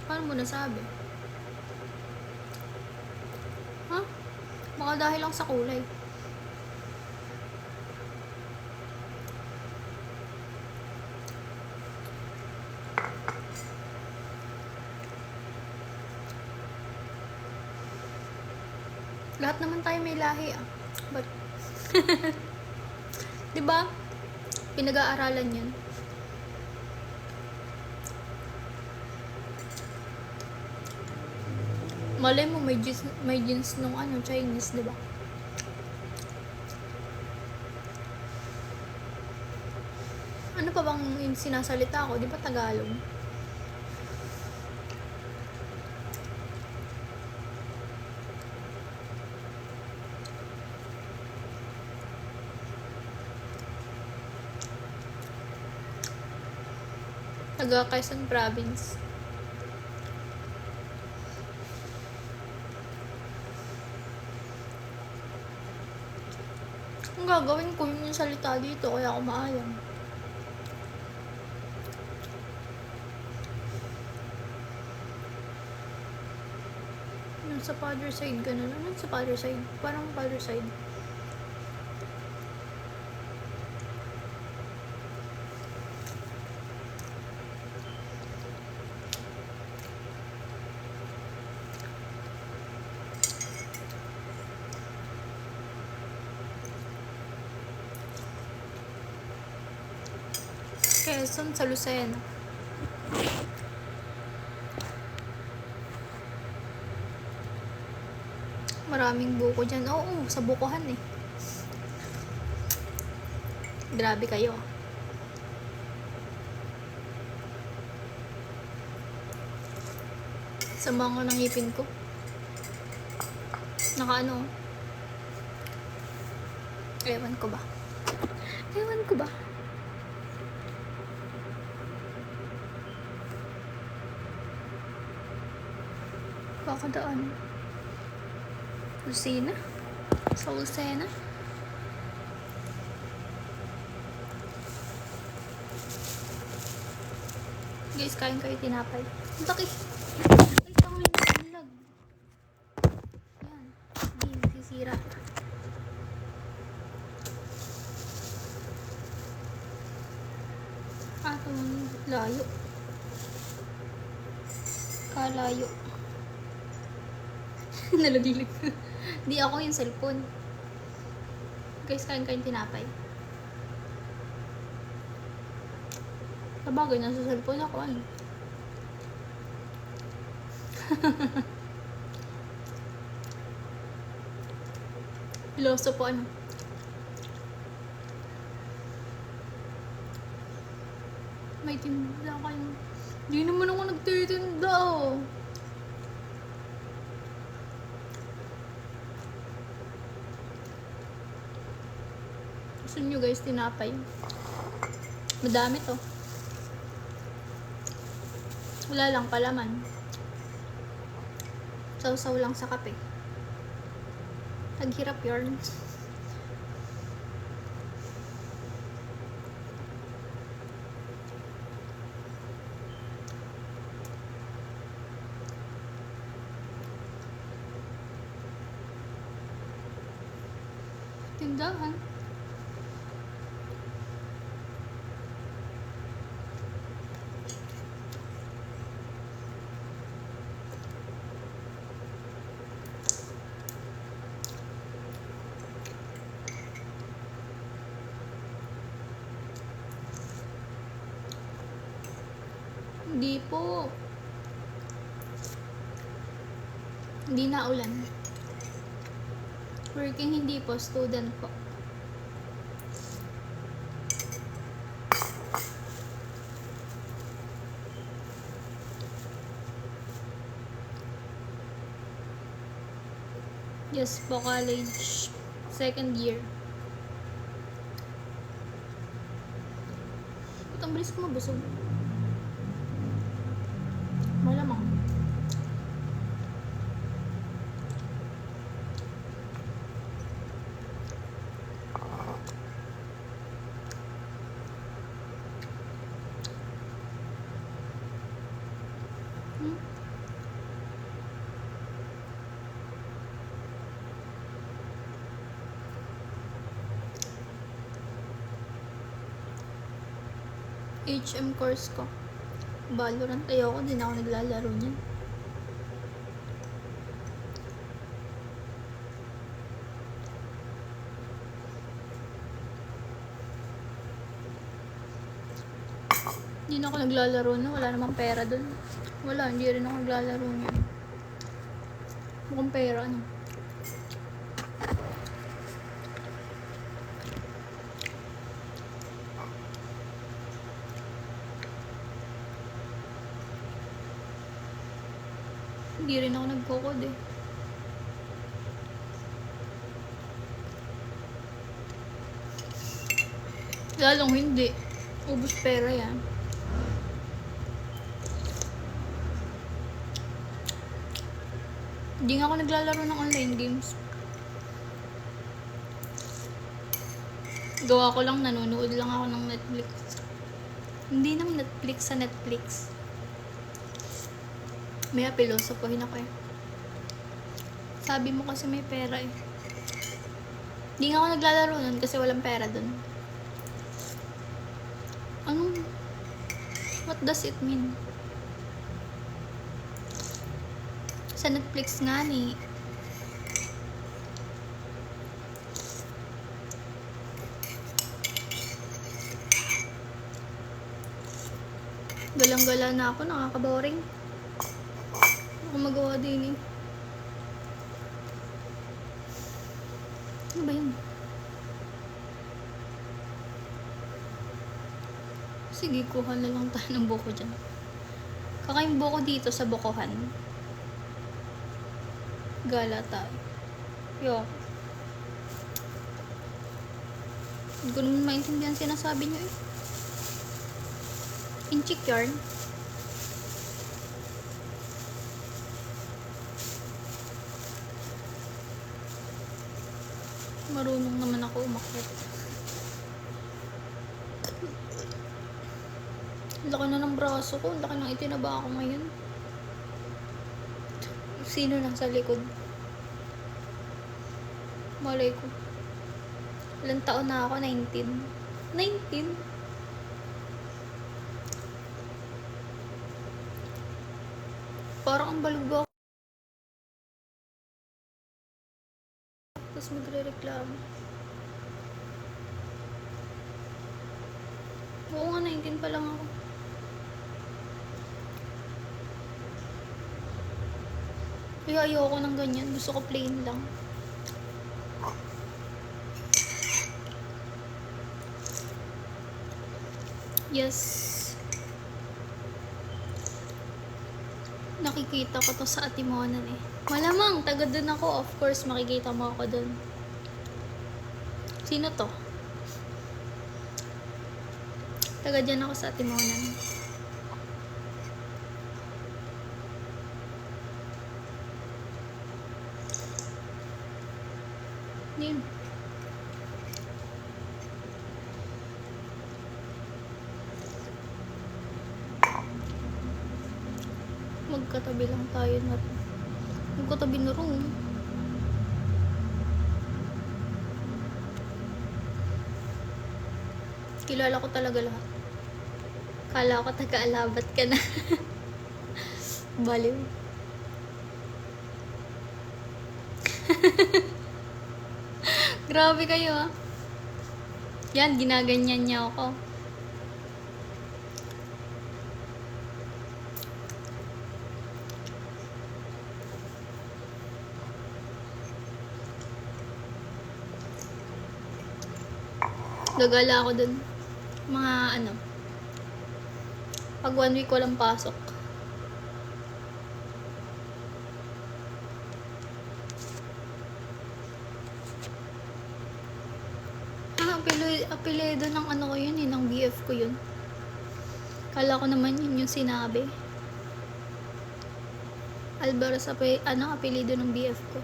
Paano mo nasabi? Ha? Baka dahil lang sa kulay. Lahat naman tayo may lahi ah. But, diba? Pinag-aaralan yan. Malay mo may jeans nung ano, Chinese, diba? Ano pa bang yung sinasalita ko? Di ba Tagalog? Taga Quezon Province. Ang gagawin ko yung salita dito, kaya ako maayang. Sa father side, ganun. Ano sa father side? Parang father side. Quezon sa Lucena. Maraming buko dyan. Oo, sa bukuhan eh. Grabe kayo. Sama ko ng ngipin ko. Naka ano. Ewan ko ba? Ewan ko ba? Kakadaan. Lucena? Sa Lucena? Guys, kain kayo tinapay. Ang laki. Ay, tangin na lag. Yan. Hindi, sisira. Ah, layo. Kalayo. Nalaglag. Di ako yung cellphone. Guys, kain kayo tinapay. Sabagay, nasa cellphone ako ano. Piloso po ano. May tinda kayo. Di naman ako nagtitinda oh. Gusto nyo guys tinapay? Madami to. Wala lang palaman. Sausaw lang sa kape. Naghirap yarn. Tindahan. Hindi po. Hindi na ulan. Working hindi po, student po. Yes po, college. Second year. Ba't ang bilis ko mabusog? Malamang. Hmm? HM course ko. Valorant. Ayoko, din ako naglalaro niyan. Hindi na ako naglalaro na. Wala namang pera dun. Wala, hindi rin ako naglalaro niyan. Mukhang pera, ano. Hindi rin ako nagkukod eh. Lalong hindi. Ubus pera yan. Hindi nga ako naglalaro ng online games. Gawa ko lang, nanonood lang ako ng Netflix. Hindi ng Netflix sa Netflix. May pilosopohin ako eh. Sabi mo kasi may pera eh. Hindi nga ako naglalaro nun kasi walang pera dun. Ano? What does it mean? Sa Netflix nga ni. Galang-gala na ako, nakaka-boring. Ako magawa din eh. Ano ba yun? Sige, kuha na lang tayo ng buko dyan. Kakain buko dito sa bukohan. Gala tayo. Yo. Hindi ko naman maintindihan sinasabi nyo eh. Inchik yarn. Marunong naman ako umakyat. Laki na ng braso ko. Laki ng itinaba ako ngayon. Sino nasa likod? Malay ko. Ilang taon na ako? 19. 19? Parang ang balugo ako. Tapos magre-reklamo. Oo nga, 19 pa lang ako. Kaya ayoko ng ganyan. Gusto ko plain lang. Yes. Nakikita ko to sa Atimonan eh. Malamang, taga dun ako. Of course, makikita mo ako dun. Sino to? Taga dyan ako sa Atimonan. Yun. Magkatabi lang tayo na rin. Magkatabi na rin. Kilala ko talaga lahat. Kala ko taga-alabat ka na. Baliw. Grabe kayo ah. Yan, ginaganyan niya ako. Gagala ako dun. Mga ano. Pag 1 week walang pasok. Apelido ng ano ko yun eh, ng BF ko yun. Kala ko naman yun yung sinabi. Alvarez, apelido ng BF ko.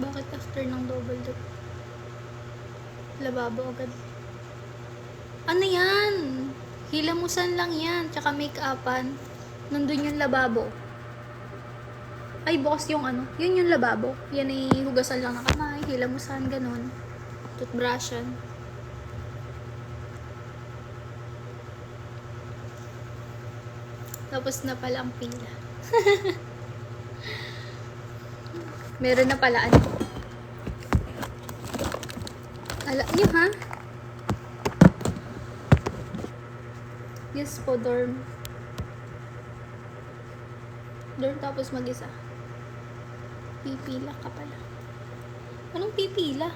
Bakit after ng double dot? Lababo agad. Ano yan? Hilamusan lang yan. Tsaka make-upan. Nandun yung lababo. Ay, bukas yung ano. Yun yung lababo. Yan ay hugasan lang ng kamay, hilamusan, ganun. Toothbrushan. Tapos na pala ang pila. Meron na pala ano. Ala, yun ha? Yes po, dorm. Dorm tapos mag-isa. Pipila ka pala. Anong pipila?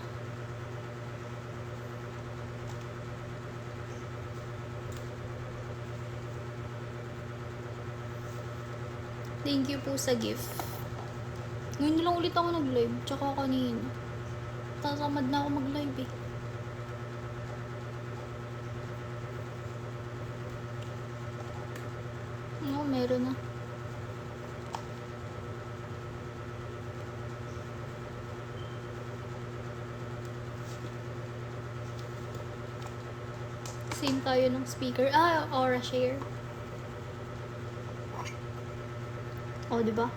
Thank you po sa gift. Ngayon lang ulit ako nag-live. Tsaka kanina. Tatamad na ako mag-live eh. Oo, meron na. Same tayo ng speaker. Ah, Aura Share. Oh, diba?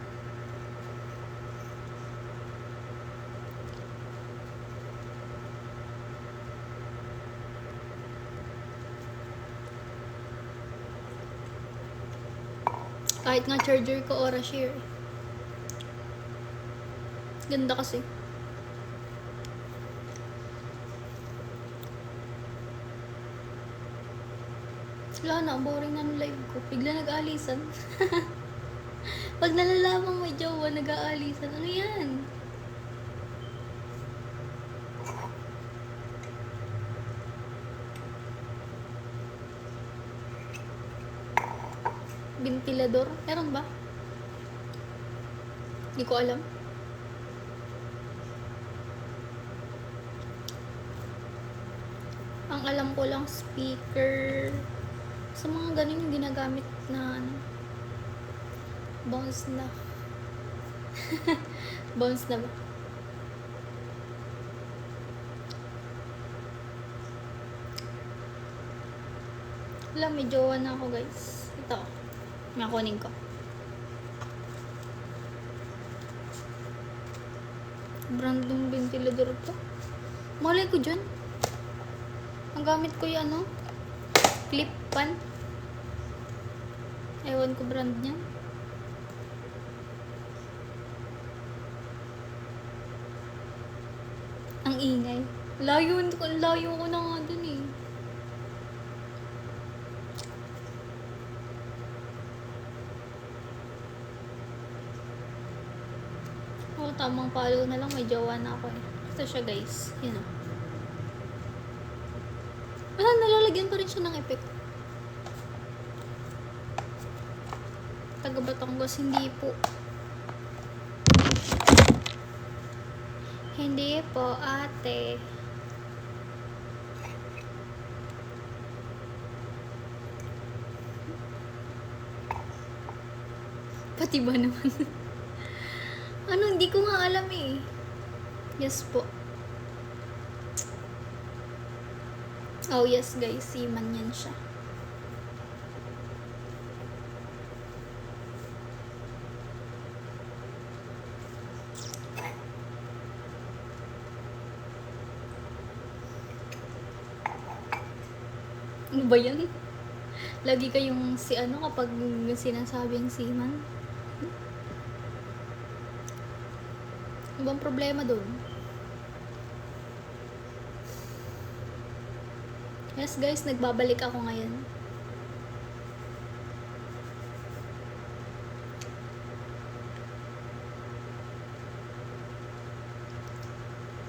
Kahit nga charger ko, Aura Share. Ganda kasi. Wala na, boring na ng live ko. Bigla nag-aalisan. Pag nalalaman may jowa, nag-aalisan. Ano yan? Ventilador? Meron ba? Hindi ko alam. Ang alam ko lang, speaker. Sa mga ganun yung ginagamit na ano, bounce na. Bounce na ba? Wala, may jowa na ako guys. Ito. Nakunin ko. Brand ng ventilador to. Malay ko dyan. Ang gamit ko yung ano, clip pan. Ewan ko brand niya. Ang ingay. Layo ko na nga dun eh. Oh, tamang follow na lang. May jowa na ako eh. Ito siya guys. Yun o. Nalalagyan pa rin siya ng effect. Taga Batangas, hindi po. Hindi po, ate. Pati ba naman? Ano, hindi ko nga alam eh. Yes po. Oh yes guys, seaman yan siya. Ano ba yan? Lagi kayong si ano kapag sinasabing seaman? Ano bang problema doon? Yes guys, nagbabalik ako ngayon.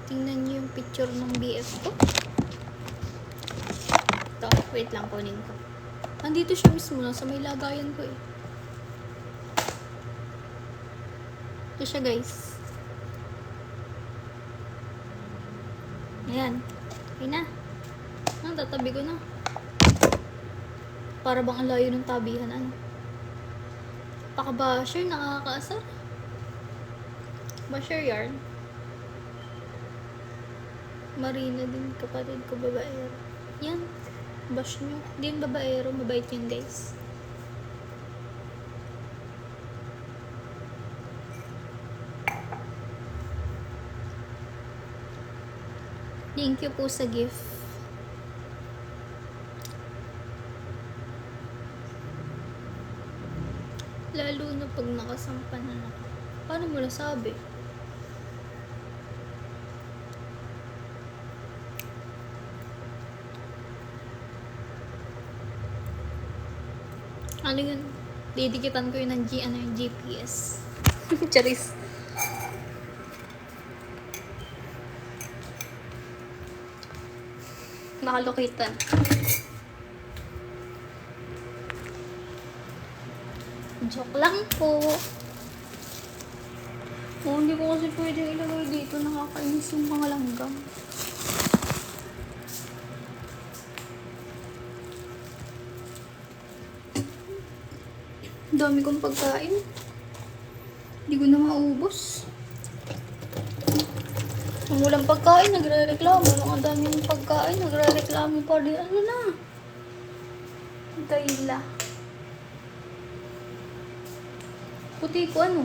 Tingnan niyo yung picture ng BF ko. Ito, wait lang, kunin ko. Nandito siya mismo, nasa may lagayan ko eh. Ito siya guys. Ayan. Okay na. Tatabi ko na. Para bang ang layo ng tabihan, ano? Paka-basher, nakakaasar. Basher yarn. Marina din, kapatid ko, babaero. Yan. Bash nyo. Din babaero, mabait yun guys. Thank you po sa gift. Lalo na pag nakasampan na ako. Paano mo nasabi? Ano yun? Didikitan ko yun ng yung GPS. Charis. Nakalokitan. Joke lang po. Hindi ko kasi pwede ilagay dito. Nakakainis yung mga langgam. Dami kong pagkain. Hindi ko na maubos. Ang walang pagkain, nagre-reklamo. Ang daming pagkain, nagre-reklamo pa rin. Ano na? Dayla. Puti ko ano?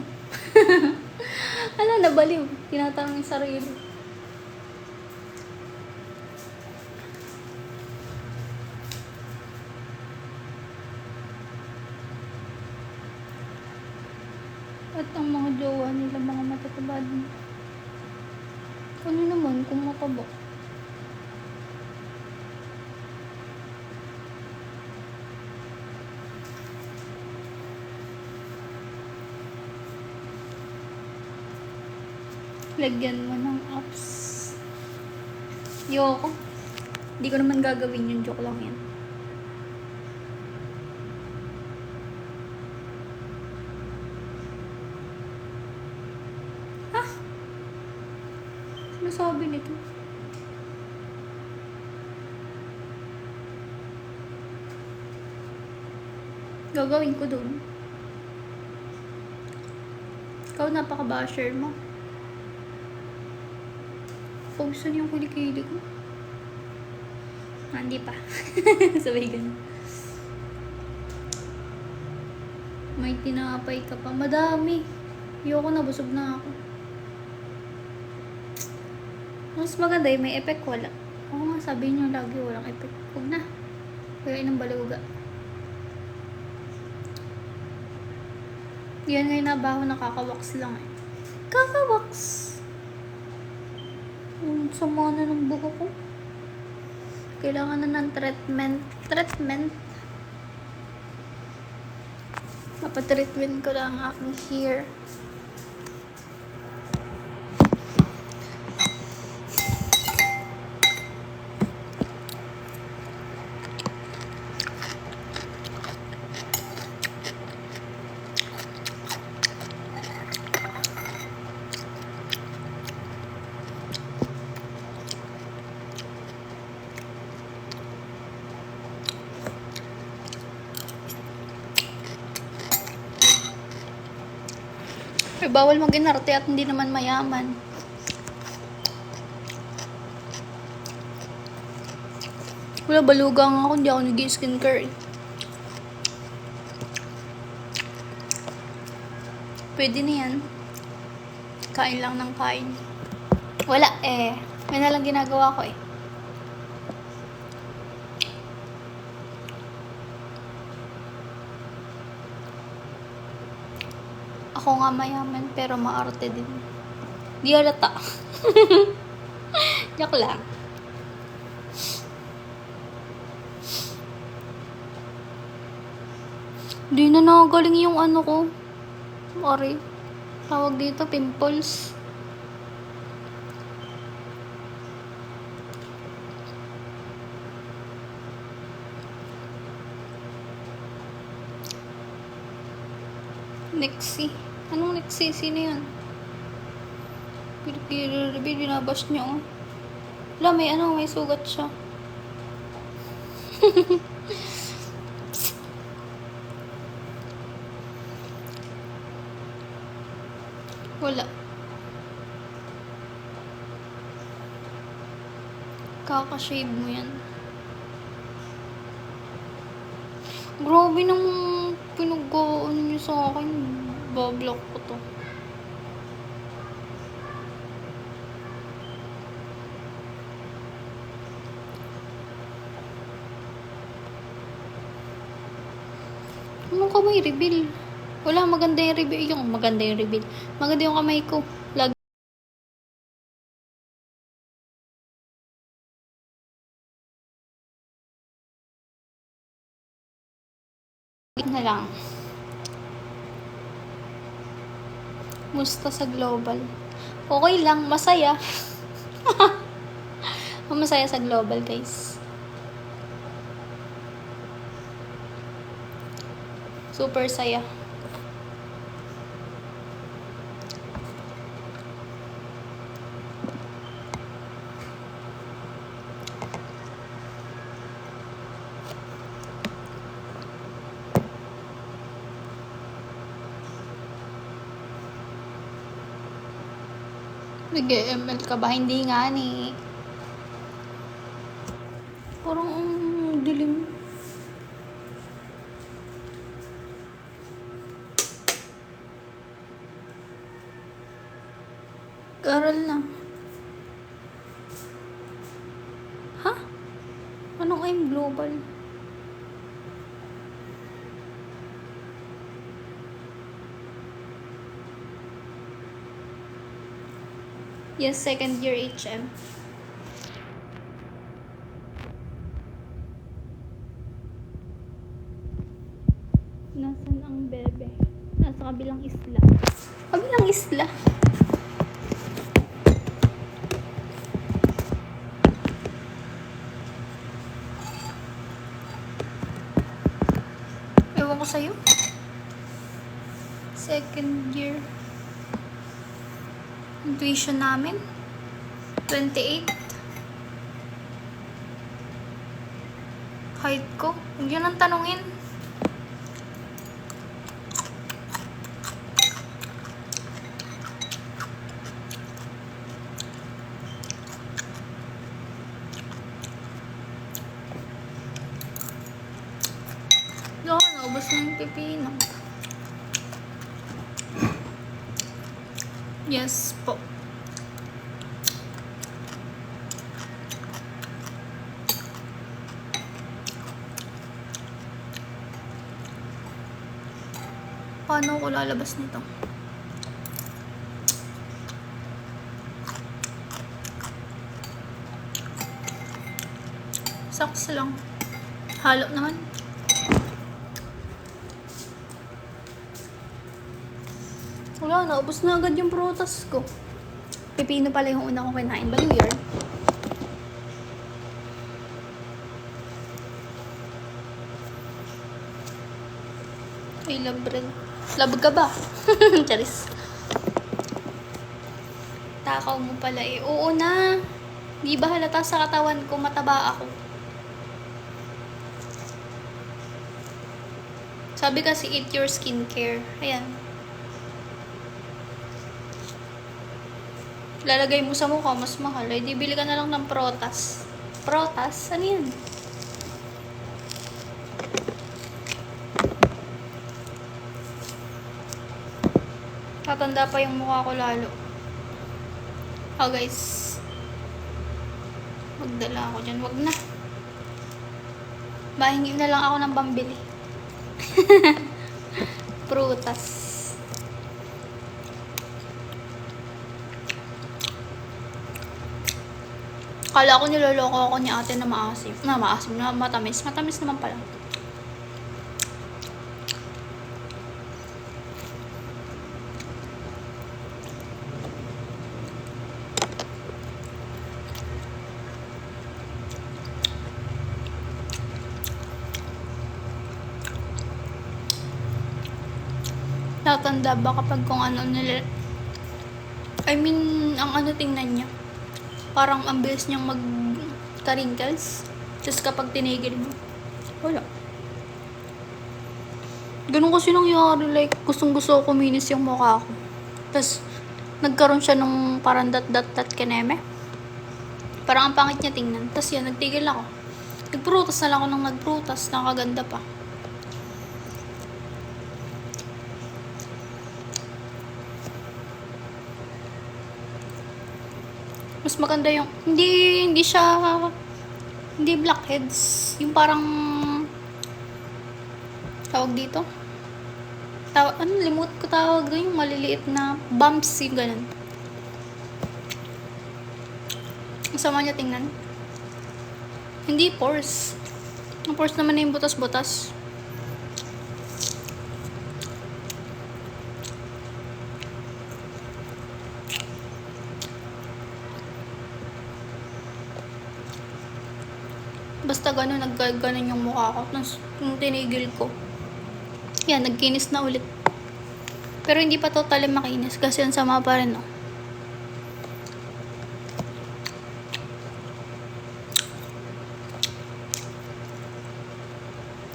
Ala, nabaliw. Tinatanong yung sarili. At ang mga jowa nila, mga matataba din. Ano naman kung mataba? Lagyan mo ng apps. Yoko. Hindi ko naman gagawin yun. Joke lang yan. Ha? Ano sabi nito? Gagawin ko dun. Ikaw napaka-basher mo. Pausan yung kilikili ko. Hindi pa. Sabay ganun. May tinapay ka pa. Madami. Ayoko na, busog na ako. Mas maganda may effect wala. Oo nga, sabi niyo lagi walang effect. Huwag na. Kaya ng baluga. Yan ngayon nabaho, nakaka-wax lang eh. Kaka-wax! Sama na ng buko ko. Kailangan na ng treatment. Papatreatment ko lang ang aking hair. Bawal mag-inarte at hindi naman mayaman. Wala, balugang ako, hindi ako nag-skincare. Pwede na yan. Kain lang ng kain. Wala eh. May nalang ginagawa ko eh. Ako nga mayaman pero maarte din. Di halata. Joke lang. Di na nakagaling yung ano ko. Sorry. Tawag dito, pimples. Nexi. Anong Nexi? Sino yun? Binabash niya, oh. Wala, may sugat siya. Wala. Kaka-shave mo yan. Grabe nang pinag-ano niyo sa akin. Bablock ko to. Anong kamay reveal? Wala, maganda yung reveal. Yung maganda yung reveal. Maganda yung kamay ko. Lagi na lang. Musta sa global? Okay lang, masaya. Masaya sa global, guys. Super saya. Nag-ML ka ba? Hindi nga ni. Parang dilim. Aral na. Ha? Anong I'm global? Yes, second year HM. Nasaan ang bebe? Nasa kabilang isla. Kabilang isla? Ewan ko sa'yo. Second year. Tuition namin. 28. Height ko. Huwag yun ang tanungin. No, naubos na yung pipino. Yes po. Paano ko lalabas nito? Saks lang. Halo naman. Wala, naubos na agad yung prutas ko. Pipino pala yung una kong kinain. Baliw yun. I love bread. Love ka ba? Charis. Takaw mo pala eh. Oo na. Di ba halata sa katawan ko mataba ako? Sabi kasi eat your skincare. Ayan. Lalagay mo sa mukha, mas mahal. Ay, di bili ka na lang ng protas. Protas? Ano yan? Tatanda pa yung mukha ko lalo. Oh guys. Magdala ako dyan. Wag na. Mahingi na lang ako ng pambili. Prutas. Kala ko niloloko ako ni ate na maasim. Na maasim, na matamis. Matamis naman pala. Tatanda ba kapag kung ano nila... I mean, ang ano tingnan niya. Parang ang bilis niyang mag-wrinkles. Tapos kapag tinigil mo, wala. Ganun kasi nangyari. Like, gustong-gusto ko kuminis yung mukha ko. Tapos, nagkaroon siya nung parang dat kineme. Parang ang pangit niya tingnan. Tapos yun, nagtigil ako. Nagprutas na lang ako nang nagprutas. Nakaganda pa. Mas maganda yung hindi blackheads, yung parang tawag dito, Limot ko tawag doon, yung maliliit na bumps, yung ganun. Ang sama niya tingnan. Hindi pores. Ang pores naman na yung butas-butas. Basta gano'n, nagganon yung mukha ko. Tapos, nung tinigil ko, yan, nagkinis na ulit. Pero hindi pa totally makinis kasi ang sama pa rin, no.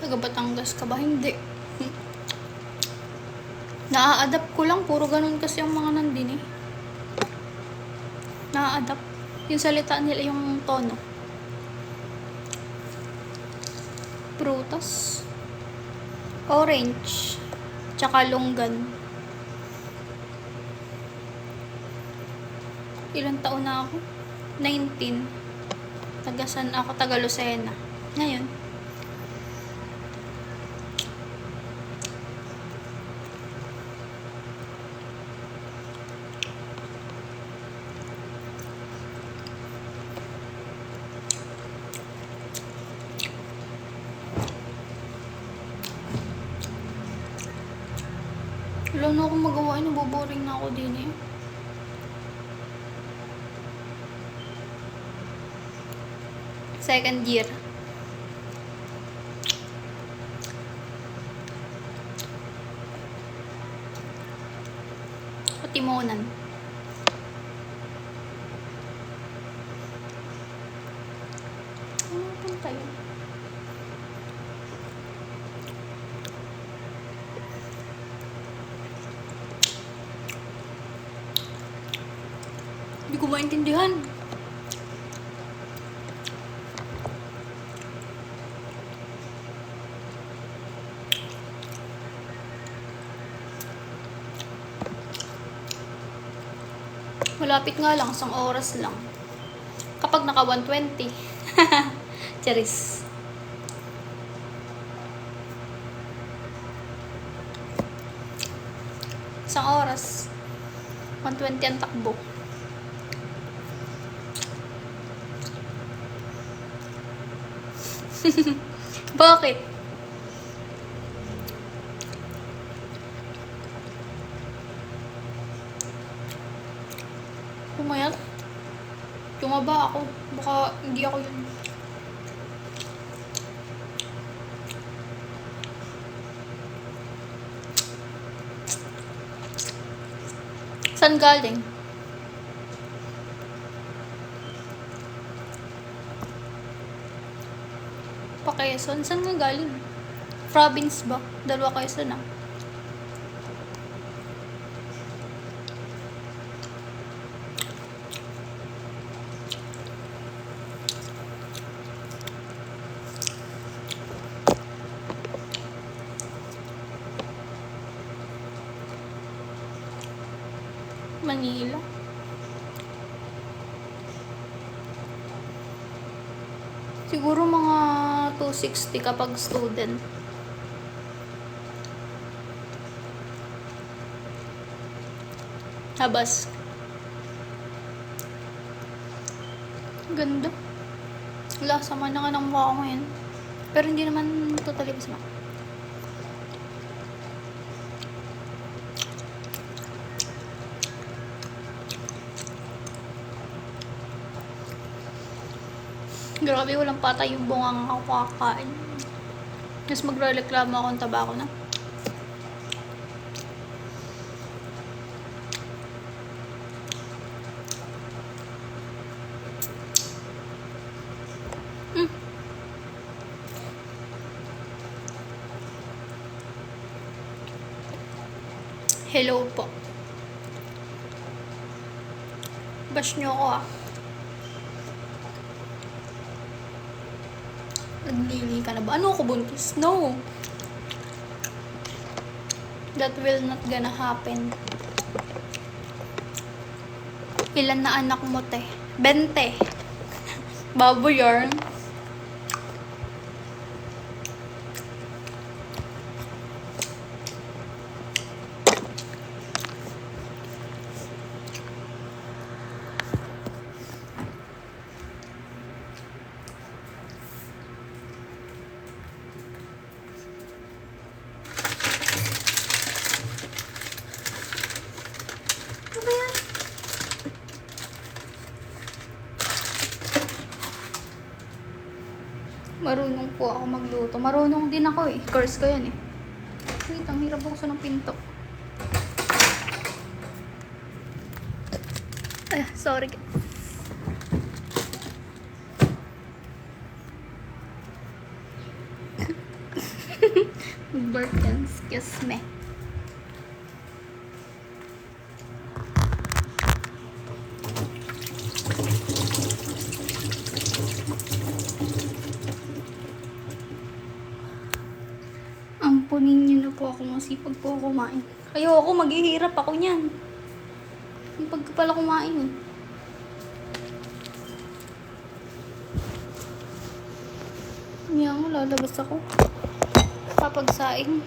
Taga Batangas ka ba? Hindi. Naa-adapt ko lang. Puro ganun kasi ang mga nandini. Naa-adapt. Yung salita nila, yung tono. Prutas. Orange. Tsaka longgan. Ilang taon na ako? 19. Tagasan ako, taga Lucena. Ngayon. Wala na akong magawa. Naboboring na ako din eh. Second year. Patimonan. Ano punta yun? Hindi ko maintindihan. Malapit nga lang, 1 oras lang. Kapag naka 120. Charis. Isang oras. 120 ang takbo. Bakit? Pumayat? Tumaba ako. Baka hindi ako yun. Saan galing? Quezon? Saan nga galing? Province ba? Dalawa Quezon na. Manila. Siguro mga 260 kapag student. Habas. Ganda. Wala, sama na nga ng mukha ko ngayon. Pero hindi naman totally masama. Grabe, walang patay yung bungang ako kakain. Tapos magreklamo ako ng tabako na. Hello po. Bash nyo ako ah. Naglili ka na ba? Ano ako buntis? No. That will not gonna happen. Ilan na anak mo, te? 20. Baboy yarn. Marunong po ako magluto. Marunong din ako eh. Course ko yan eh. Wait, ang hirap buksan ng pinto. Ay, sorry. Burton, excuse me. Ampunin niyo na po ako, masipag po ako kumain. Ayoko, maghihirap ako niyan. Yung pagka pala kumain eh. Hindi ako, lalabas ako. Papagsaing.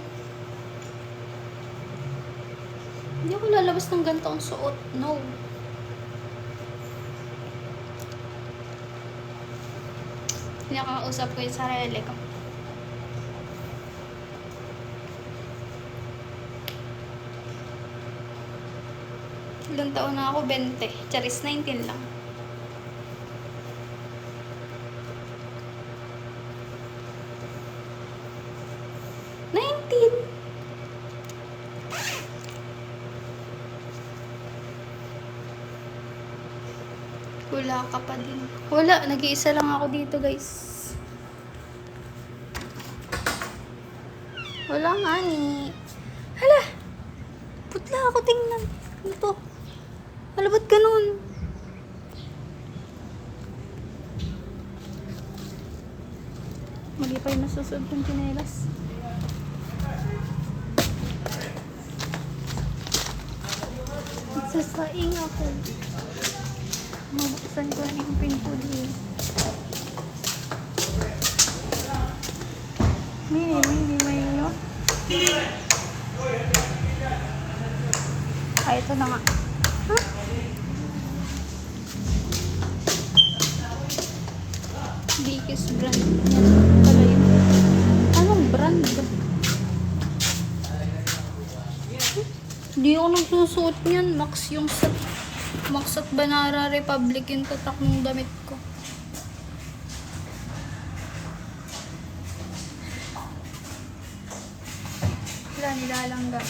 Hindi ako lalabas ng ganito ang suot. No. Pinakausap ko yung sarili ko. Ilang taon na ako? 20. Charis, 19 lang. Wala ka pa din. Wala, nag-iisa lang ako dito, guys. Wala nga ni. Hala! Putla ako, tingnan. Ano to? Hala, ba't ganun? Mali pa yung nasusunod kong tsinelas. Nagsasaing ako. Mabuksan ko na yung pinto din. Mini, may yun. Ay, ito na nga. Huh? Dickies brand. Yan pala yun. Anong brand? Hindi ako nagsusuot niyan. Max at Banana Republic yung tatak ng damit ko. Wala, nilalangga.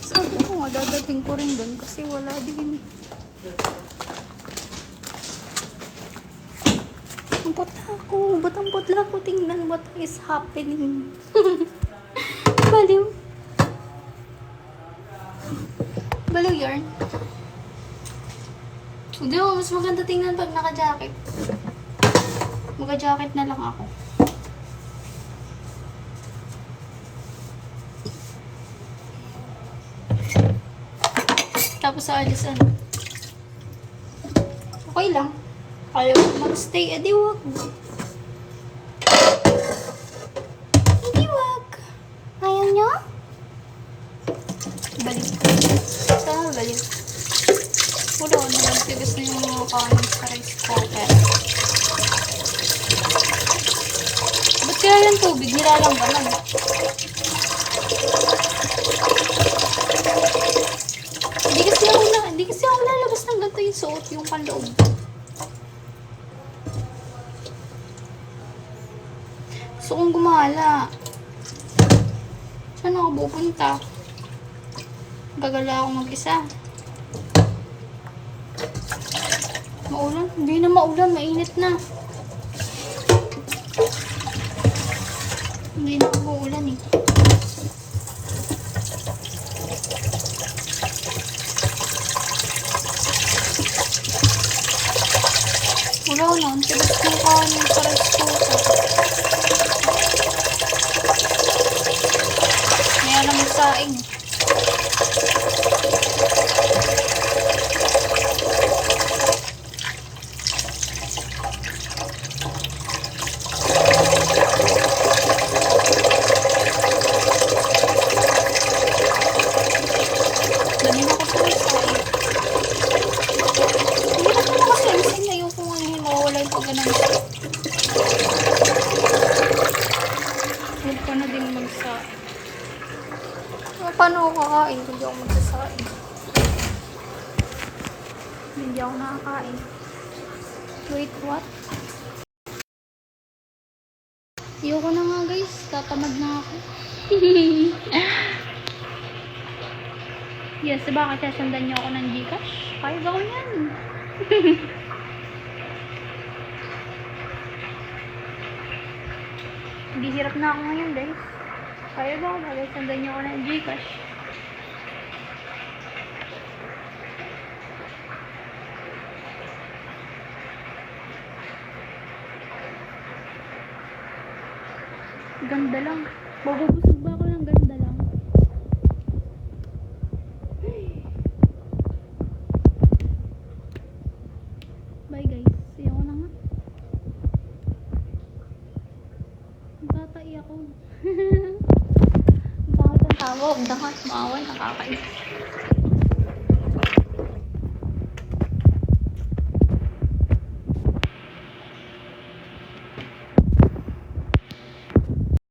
Sabi ko nga, dadating ko rin doon kasi wala din. Ba't ang putla ko? Tingnan what is happening. Baliw. Baliw yarn. Hindi mo, mas maganda tingnan pag naka-jacket. Mag-jacket na lang ako. Tapos sa alis ano. Okay lang. Ayaw mag-stay, edi wag. Hindi wag. Ayaw nyo? Balik. Saan balik? Wala ko na lang. Tigas na yung mga kanin sa rice cooker. Ba't kaya yung tubig? Nilalang ba lang? Hindi kasi ako lalabas ng ganito yung suot yung panloob. Gusto kong gumala. Saan ako pupunta? Gagala ako mag-isa. Maulan? Hindi na maulan. Mainit na. Hindi na maulan eh. Wala na. Ang tigas ng kanin sa rice cooker. Kaya na magsaing. Dami na ako sa magsaing. Hindi na ko kasi alisin. Ayoko nga yun. Mawawala yung pagganang. Huwag ko na din magsaing. paano ako kakain kung di ako magsasain? Hindi ako nakakain. Wait, what? Ayoko na nga guys. Tatamad na ako. Yes, bakit sasundan niyo ako ng Gcash? Kaya gawin yan. Hindi hirap na ako ngayon guys. Kaya ba ako bakit sundan niyo ako ng Gcash? Ganda lang. Mabubusog ba ako ng ganda lang? Bye guys. See ako na nga. Tatai ako. Bakit ang tawag? Dapat maawan nakakainis.